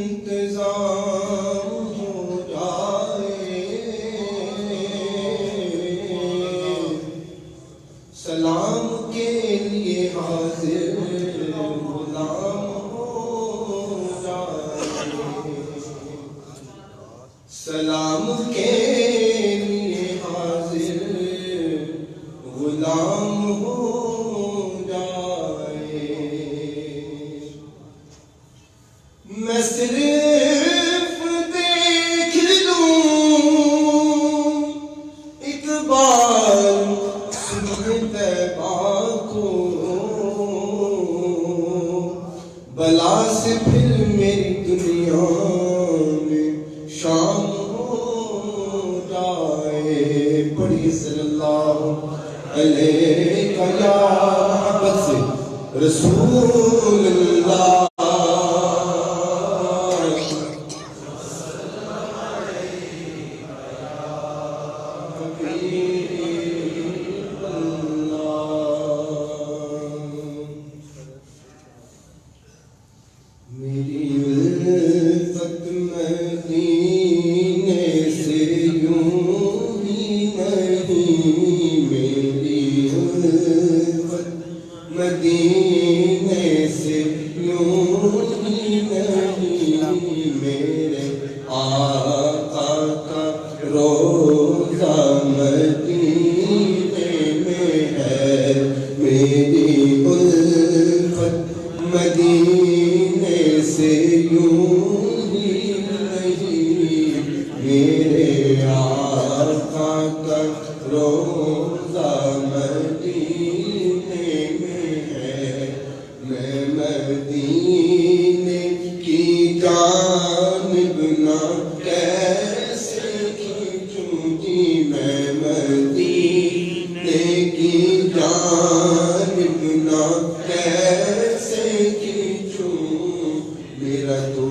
انتظام ہو جائے، سلام کے لیے حاضر غلام ہو جائے، سلام کے لیے حاضر غلام ہو جائے۔ میں صرف دیکھ لوں ایک بار صبح طیبہ کو، بلا سے پھر میری دنیا میں شام ہو جائے۔ پڑھی صلی اللہ علیہ یا محبت سے رسول اللہ۔ میری الفت مدینے سے یوں ہی نہیں، میری الفت مدینے سے یوں ہی نہیں، میرے آقا کا روضہ مدینے میں ہے، میری الفت مدینے سے یوں ہی نہیں، میرے آقا کا روضہ مدینے میں ہے۔ میں مدینے کی جانب نہ کیسے کھینچوں جی، میں مدینے کی جانب نہ کیسے کھینچوں، میرا تو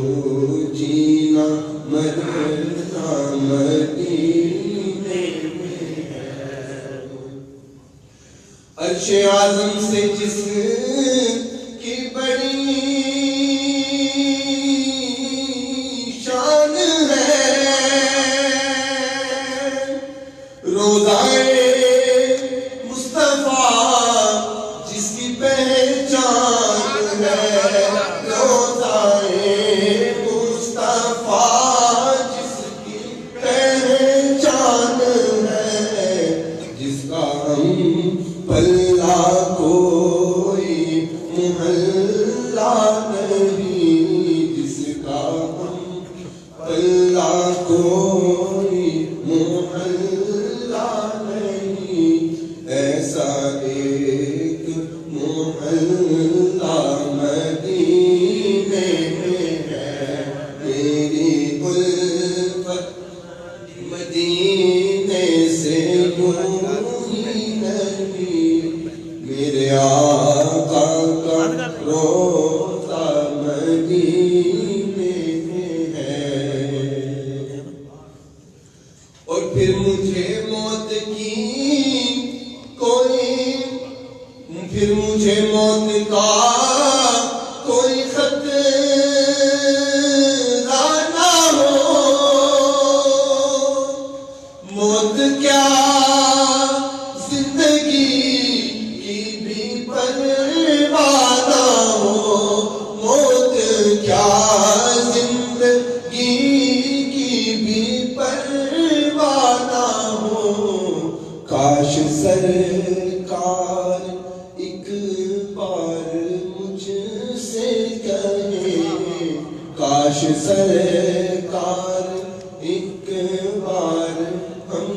جینا مرنا مدینے میں ہے۔ عرش اعظم سے جس کی بڑی شان ہے، روضائے مصطفیٰ جس کی پہچان ہے، روضائے مصطفیٰ جس کی پہچان ہے، جس کا ہم پلہ کوئی محلہ نہیں، جس کا ہم پلہ کوئی محلہ نہیں، ایسا ایک محلہ مدینے میں ہے، میری الفت مدینے سے یوں ہی نہیں، میرے آقا کا روضہ مدینے میں ہے۔ اور پھر مجھے موت کی کا کوئی خطرہ نہ ہو، موت کیا زندگی کی بھی پرواہ نہ ہو، موت کیا زندگی کی بھی پرواہ نہ ہو، کاش سرکار ایک بار مجھ سے کہے، کاش سرکار ایک بار ہم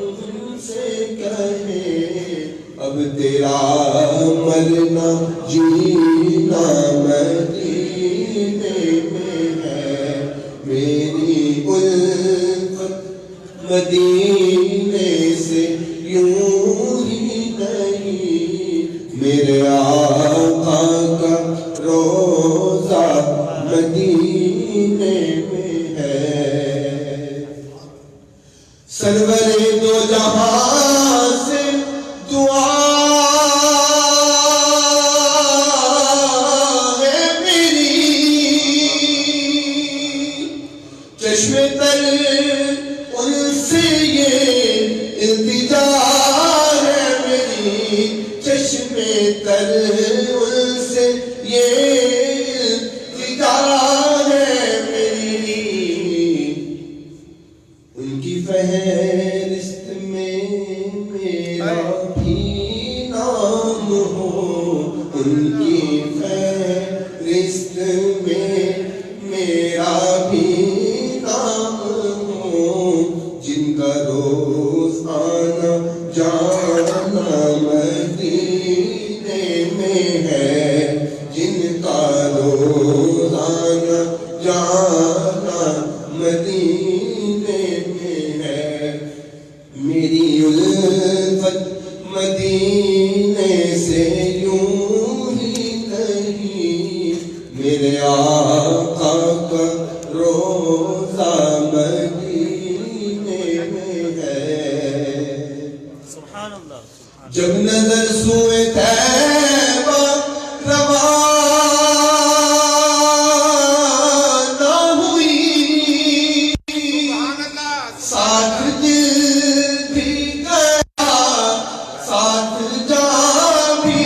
سے کہے، اب تیرا مرنا جینا مدینے میں ہے، میری الفت مدینے سے یوں ہی نہیں، میرے آقا کا روضہ مدینے میں ہے۔ سرور دو جہاں سے دعا ہے میری، میں میرا بھی نام ہو، جن کا روز آنا جانا مدینے میں ہے، جن کا روز آنا جانا مدینے میں ہے۔ میری الفت مدینے سے یوں ہی نہیں، میرے آقا کا روزہ مدینے میں ہے۔ سبحان اللہ۔ جب نظر سوئے طیبہ روانہ ہوئی، ساتھ دل بھی گیا، ساتھ جان بھی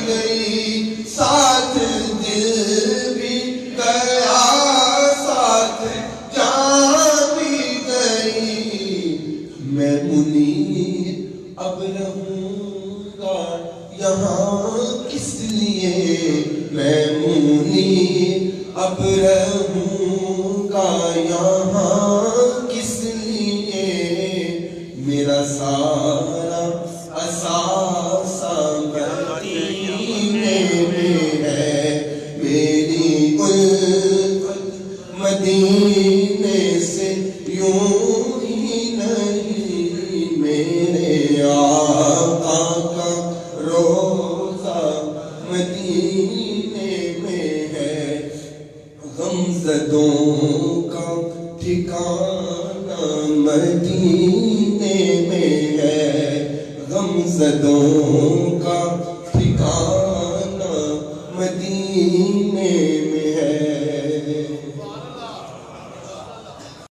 گئی، ساتھ دل بھی گیا، ساتھ جان بھی گئی۔ میں منیر اب رہوں گا یہاں کس لیے، میں منیر اب رہوں گا یہاں کس لیے، میرا سارا اثاثہ مدینے میں ہے، میری الفت مدینے سے یوں ہی نہیں، میرے آقا کا روزہ مدینے میں ہے۔ غمزدوں کا ٹھکانہ مدینے میں ہے، غمزدوں